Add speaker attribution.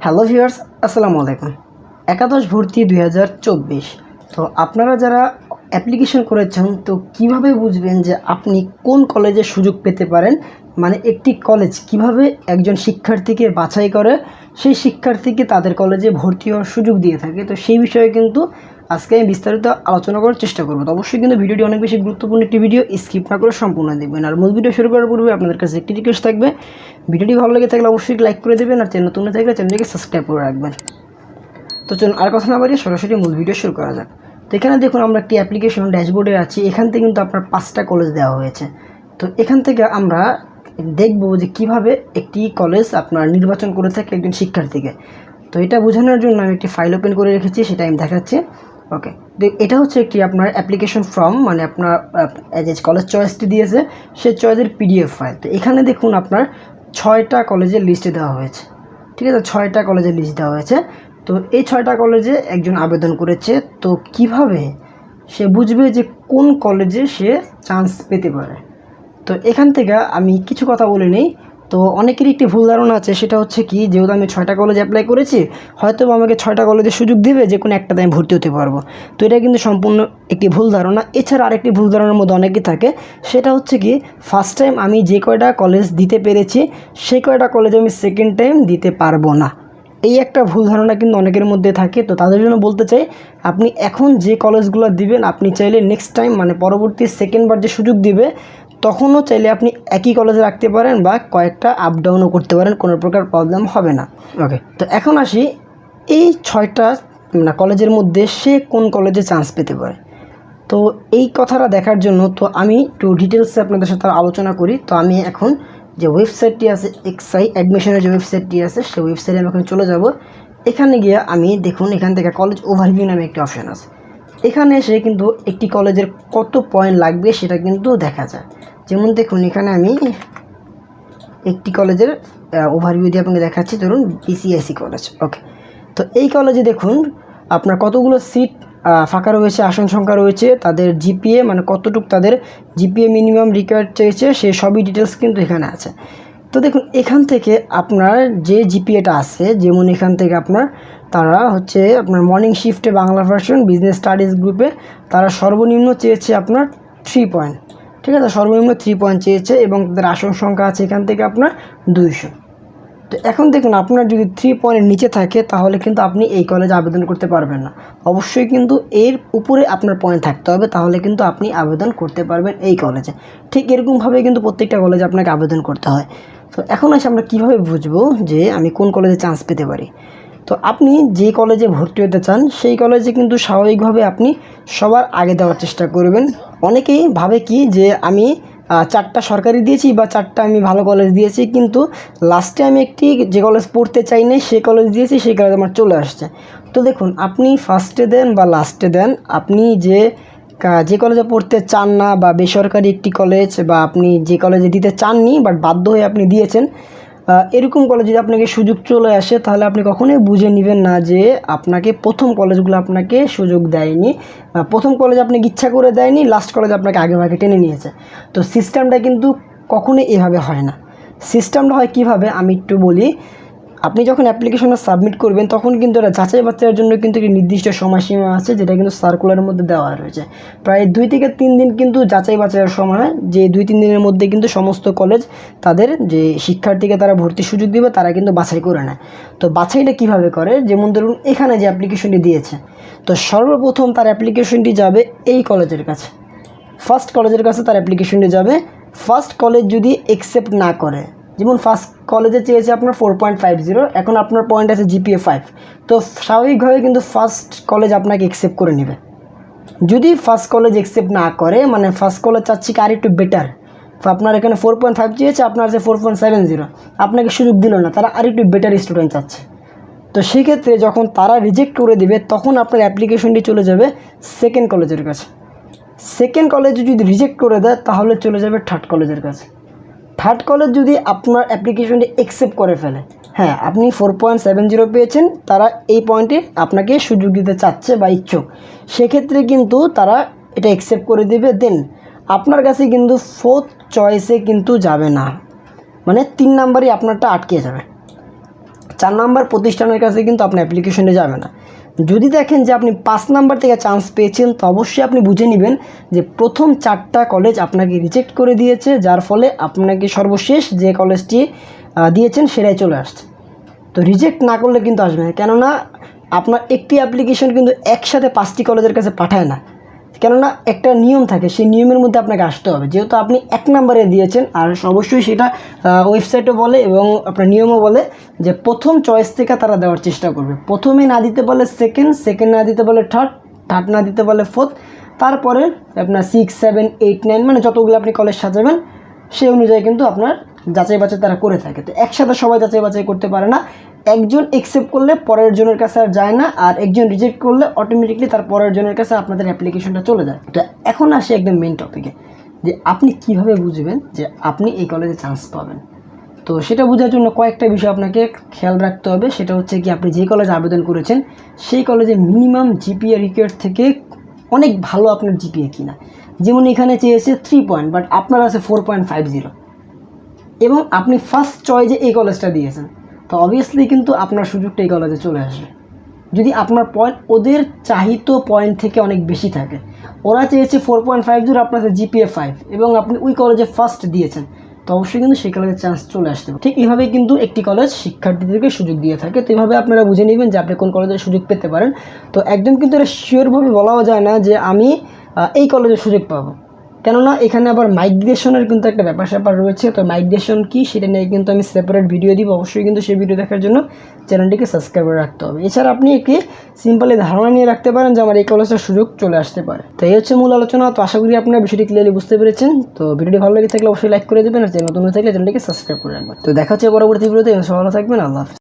Speaker 1: Hello viewers, আসসালামু আলাইকুম। একাদশ ভর্তি 2024। তো আপনারা যারা অ্যাপ্লিকেশন করেছেন, তো কিভাবে বুঝবেন যে আপনি কোন কলেজে সুযোগ পেতে পারেন? মানে একটি কলেজ কিভাবে একজন শিক্ষার্থীকে বাছাই করে সেই শিক্ষার্থীকে তাদের কলেজে ভর্তি হওয়ার সুযোগ দিয়ে থাকে। তো সেই বিষয়ে কিন্তু আজকে আমি বিস্তারিত আলোচনা করার চেষ্টা করব। তো অবশ্যই কিন্তু ভিডিওটি অনেক বেশি গুরুত্বপূর্ণ একটি ভিডিও, স্কিপ না করে সম্পূর্ণ দেখবেন। আর মূল ভিডিও শুরু করার পূর্বে আপনাদের কাছে একটি রিকোয়েস্ট থাকবে, ভিডিওটি ভালো লেগে থাকলে অবশ্যই লাইক করে দেবেন, আর চ্যানেল নতুন থাকলে চ্যানেলটিকে সাবস্ক্রাইব করে রাখবেন। তো চলুন আর কথা না বাড়িয়ে সরাসরি মূল ভিডিও শুরু করা যাক। তো এখানে দেখুন, আমরা একটি অ্যাপ্লিকেশন ড্যাশবোর্ডে আছি। এখান থেকে কিন্তু আপনার 5টা কলেজ দেওয়া হয়েছে। তো এখান থেকে আমরা দেখব যে কিভাবে একটি কলেজ আপনার নির্বাচন করে থাকে একজন শিক্ষার্থীকে। তো এটা বোঝানোর জন্য আমি একটি ফাইল ওপেন করে রেখেছি, সেটা আমি দেখাচ্ছি। ওকে, তো এটা হচ্ছে একটি আপনার অ্যাপ্লিকেশন ফর্ম, মানে আপনার যে কলেজ চয়েসটি দিয়েছে সেই চয়েসের পিডিএফ ফাইল। তো এখানে দেখুন আপনার 6টা কলেজের লিস্টে দেওয়া হয়েছে। ঠিক আছে, 6টা কলেজের লিস্ট দেওয়া হয়েছে। তো এই 6টা কলেজে একজন আবেদন করেছে। তো কিভাবে সে বুঝবে যে কোন কলেজে সে চান্স পেতে পারে? তো এখান থেকে আমি কিছু কথা বলে নিই। তো অনেকেরই একটি ভুল ধারণা আছে, সেটা হচ্ছে কি, যেহেতু আমি 6টা কলেজে অ্যাপ্লাই করেছি, হয়তো আমাকে 6টা কলেজে সুযোগ দিবে, যে কোনো একটাতে আমি ভর্তি হতে পারবো। তো এটা কিন্তু সম্পূর্ণ একটি ভুল ধারণা। এছাড়া আরেকটি ভুল ধারণার মধ্যে অনেকেই থাকে, সেটা হচ্ছে কি, ফার্স্ট টাইম আমি যে কয়টা কলেজ দিতে পেরেছি সেই কয়টা কলেজে আমি সেকেন্ড টাইম দিতে পারবো না। এই একটা ভুল ধারণা কিন্তু অনেকের মধ্যে থাকে। তো তাদের জন্য বলতে চাই, আপনি এখন যে কলেজগুলো দিবেন, আপনি চাইলে নেক্সট টাইম মানে পরবর্তী সেকেন্ডবার যে সুযোগ দিবে তখনও চাইলে আপনি একই কলেজে রাখতে পারেন বা কয়েকটা আপ ডাউনও করতে পারেন, কোনো প্রকার প্রবলেম হবে না। ওকে, তো এখন আসি এই 6টা কলেজের মধ্যে সে কোন কলেজে চান্স পেতে পারে। তো এই কথাটা দেখার জন্য তো আমি একটু ডিটেলসে আপনাদের সাথে আলোচনা করি। তো আমি এখন যে ওয়েবসাইটটি আছে, এক্সআই অ্যাডমিশনের যে ওয়েবসাইটটি আছে, সেই ওয়েবসাইটে আমি এখন চলে যাব। এখানে গিয়ে আমি দেখুন, এখান থেকে কলেজ ওভারভিউ নামে একটি অপশান আছে। এখানে এসে কিন্তু একটি কলেজের কত পয়েন্ট লাগবে সেটা কিন্তু দেখা যায়। যেমন দেখুন, এখানে আমি একটি কলেজের ওভারভিউ দিয়ে আপনাকে দেখাচ্ছি। ধরুন বিসিআইসি কলেজ। ওকে, তো এই কলেজে দেখুন আপনার কতগুলো সিট ফাঁকা রয়েছে, আসন সংখ্যা রয়েছে, তাদের জিপিএ মানে কতটুকু তাদের জিপিএ মিনিমাম রিকোয়ার্ড চেয়েছে, সে সবই ডিটেলস কিন্তু এখানে আছে। তো দেখুন, এখান থেকে আপনার যে জিপিএটা আছে, যেমন এখান থেকে আপনার তারা হচ্ছে আপনার মর্নিং শিফটে বাংলা ভার্সন বিজনেস স্টাডিজ গ্রুপে তারা সর্বনিম্ন চেয়েছে আপনার 3 পয়েন্ট। ঠিক আছে, সর্বনিম্ন 3 পয়েন্ট চেয়েছে, এবং তাদের আসন সংখ্যা আছে এখান থেকে আপনার 200। তো এখন দেখুন, আপনার যদি 3 পয়েন্টের নিচে থাকে তাহলে কিন্তু আপনি এই কলেজে আবেদন করতে পারবেন না। অবশ্যই কিন্তু এর উপরে আপনার পয়েন্ট থাকতে হবে, তাহলে কিন্তু আপনি আবেদন করতে পারবেন এই কলেজে। ঠিক এরকমভাবে কিন্তু প্রত্যেকটা কলেজে আপনাকে আবেদন করতে হয়। তো এখন আসে আমরা কীভাবে বুঝবো যে আমি কোন কলেজে চান্স পেতে পারি। তো আপনি যে কলেজে ভর্তি হতে চান সেই কলেজে কিন্তু স্বাভাবিকভাবে আপনি সবার আগে দেওয়ার চেষ্টা করবেন। অনেকেই ভাবে কি যে আমি 4টা সরকারি দিয়েছি বা 4টা আমি ভালো কলেজ দিয়েছি, কিন্তু লাস্টে আমি একটি যে কলেজ পড়তে চাই না সেই কলেজ দিয়েছি, সেই কলেজ আমার চলে আসছে। তো দেখুন, আপনি ফার্স্টে দেন বা লাস্টে দেন, আপনি যে কলেজে পড়তে চান না বা বেসরকারি একটি কলেজ, বা আপনি যে কলেজে দিতে চাননি বাট বাধ্য হয়ে আপনি দিয়েছেন, এরকম কলেজ যদি আপনাকে সুযোগ চলে আসে, তাহলে আপনি কখনোই বুঝে নেবেন না যে আপনাকে প্রথম কলেজগুলো আপনাকে সুযোগ দেয়নি, প্রথম কলেজ আপনাকে ইচ্ছা করে দেয়নি, লাস্ট কলেজ আপনাকে আগে ভাগে টেনে নিয়েছে। তো সিস্টেমটা কিন্তু কখনোই এভাবে হয় না। সিস্টেমটা হয় কীভাবে আমি একটু বলি। আপনি যখন অ্যাপ্লিকেশনটা সাবমিট করবেন তখন কিন্তু এটা যাচাই বাছাইয়ের জন্য কিন্তু একটি নির্দিষ্ট সময়সীমা আছে, যেটা কিন্তু সার্কুলারের মধ্যে দেওয়া রয়েছে। প্রায় 2 থেকে 3 দিন কিন্তু যাচাই বাছাইয়ের সময়, যে 2-3 দিনের মধ্যে কিন্তু সমস্ত কলেজ তাদের যে শিক্ষার্থীকে তারা ভর্তির সুযোগ দিবে তারা কিন্তু বাছাই করে নেয়। তো বাছাইটা কিভাবে করে, যেমন ধরুন এখানে যে অ্যাপ্লিকেশনটি দিয়েছে, তো সর্বপ্রথম তার অ্যাপ্লিকেশনটি যাবে এই কলেজের কাছে, ফার্স্ট কলেজের কাছে তার অ্যাপ্লিকেশনটি যাবে। ফার্স্ট কলেজ যদি অ্যাকসেপ্ট না করে, যেমন ফার্স্ট কলেজে চেয়েছে আপনার 4.50, এখন আপনার পয়েন্ট আছে জিপিএ 5, তো স্বাভাবিকভাবে কিন্তু ফার্স্ট কলেজ আপনাকে অ্যাকসেপ্ট করে নেবে। যদি ফার্স্ট কলেজ অ্যাকসেপ্ট না করে, মানে ফার্স্ট কলেজ চাচ্ছি কি আর একটু বেটার, আপনার এখানে 4.5 চেয়েছে, আপনার আছে 4.70, আপনাকে সুযোগ দিল না, তারা আর একটু বেটার স্টুডেন্ট চাচ্ছে। তো সেক্ষেত্রে যখন তারা রিজেক্ট করে দেবে তখন আপনার অ্যাপ্লিকেশনটি চলে যাবে সেকেন্ড কলেজের কাছে। সেকেন্ড কলেজে যদি রিজেক্ট করে দেয় তাহলে চলে যাবে থার্ড কলেজের কাছে। থার্ড কলেজ যদি আপনার অ্যাপ্লিকেশনটি অ্যাকসেপ্ট করে ফেলে, হ্যাঁ আপনি 4.70 পেয়েছেন, তারা এই পয়েন্টে আপনাকে সুযোগ দিতে চাচ্ছে বা ইচ্ছুক, সেক্ষেত্রে কিন্তু তারা এটা অ্যাকসেপ্ট করে দেবে। দেন আপনার কাছে কিন্তু 4th চয়েসে কিন্তু যাবে না, মানে 3 নাম্বারই আপনারটা আটকে যাবে। 4 নাম্বার প্রতিষ্ঠানের কাছে কিন্তু আপনার অ্যাপ্লিকেশনে যাবে না। যদি দেখেন যে আপনি 5 নাম্বার থেকে চান্স পেয়েছেন, তো অবশ্যই আপনি বুঝে নেবেন যে প্রথম 4টা কলেজ আপনাকে রিজেক্ট করে দিয়েছে, যার ফলে আপনাকে সর্বশেষ যে কলেজটি দিয়েছেন সেটাই চলে আসছে। তো রিজেক্ট না করলে কিন্তু আসবে না, কেননা আপনার একটি অ্যাপ্লিকেশন কিন্তু একসাথে 5টি কলেজের কাছে পাঠায় না, কেননা একটা নিয়ম থাকে, সেই নিয়মের মধ্যে আপনাকে আসতে হবে। যেহেতু আপনি 1 নাম্বারে দিয়েছেন, আর অবশ্যই সেটা ওয়েবসাইটও বলে এবং আপনার নিয়মও বলে যে প্রথম চয়েস থেকে তারা দেওয়ার চেষ্টা করবে। প্রথমে না দিতে বলে সেকেন্ড, সেকেন্ড না দিতে বলে থার্ড, থার্ড না দিতে বলে ফোর্থ, তারপরে আপনার 6, 7, 8, 9 মানে যতগুলো আপনি কলেজ সাজাবেন সেই অনুযায়ী কিন্তু আপনার যাচাই বাছাই তারা করে থাকে। তো একসাথে সবাই যাচাই বাছাই করতে পারে না, একজন অ্যাকসেপ্ট করলে পরের জনের কাছে আর যায় না, আর একজন রিজেক্ট করলে অটোমেটিকলি তার পরের জনের কাছে আপনাদের অ্যাপ্লিকেশনটা চলে যায়। তো এখন আসি একদম মেইন টপিকে, যে আপনি কিভাবে বুঝবেন যে আপনি এই কলেজে চান্স পাবেন। তো সেটা বোঝার জন্য কয়েকটা বিষয় আপনাকে খেয়াল রাখতে হবে। সেটা হচ্ছে কি, আপনি যেই কলেজে আবেদন করেছেন সেই কলেজে মিনিমাম জিপিএ রিকোয়ার্ড থেকে অনেক ভালো আপনার জিপিএ কিনা। যেমন এখানে চেয়েছে 3 পয়েন্ট, বাট আপনার আছে 4.50, এবং আপনি ফার্স্ট চয়েসে এই কলেজটা দিয়েছেন, তো অবভিয়াসলি কিন্তু আপনার সুযোগটা এই কলেজে চলে আসবে। যদি আপনার পয়েন্ট ওদের চাহিত পয়েন্ট থেকে অনেক বেশি থাকে, ওরা চেয়েছে 4.50, আপনার জিপিএ 5 এবং আপনি ওই কলেজে ফার্স্ট দিয়েছেন, তো অবশ্যই কিন্তু সেই কলেজের চান্স চলে আসতে পারে। ঠিক এইভাবেই কিন্তু একটি কলেজ শিক্ষার্থীদেরকে সুযোগ দিয়ে থাকে। তো এইভাবে আপনারা বুঝে নেবেন যে আপনি কোন কলেজে সুযোগ পেতে পারেন। তো একদম কিন্তু এটা শিওরভাবে বলাও যায় না যে আমি এই কলেজে সুযোগ পাবো, কেননা এখানে আবার মাইগ্রেশনের কিন্তু একটা ব্যাপার স্যাপার রয়েছে। তো মাইগ্রেশন কি সেটা নিয়ে কিন্তু আমি সেপারেট ভিডিও দিব, অবশ্যই কিন্তু সেই ভিডিও দেখার জন্য চ্যানেলটিকে সাবস্ক্রাইব করে রাখতে হবে। এছাড়া আপনি একটি সিম্পলি ধারণা নিয়ে রাখতে পারেন যে আমার এই কলেজের সুযোগ চলে আসতে পারে। তো এই হচ্ছে মূল আলোচনা। তো আশা করি আপনারা বিষয়টি ক্লিয়ারলি বুঝতে পেরেছেন। তো ভিডিওটি ভালো লেগে থাকলে অবশ্যই লাইক করে দেবেন, আর চ্যানেল নতুন হয়ে থাকলে চ্যানেলটিকে সাবস্ক্রাইব করে রাখবেন। তো দেখা হচ্ছে পরবর্তী ভিডিওতে, ভালো থাকবেন, আল্লাহ হাফেজ।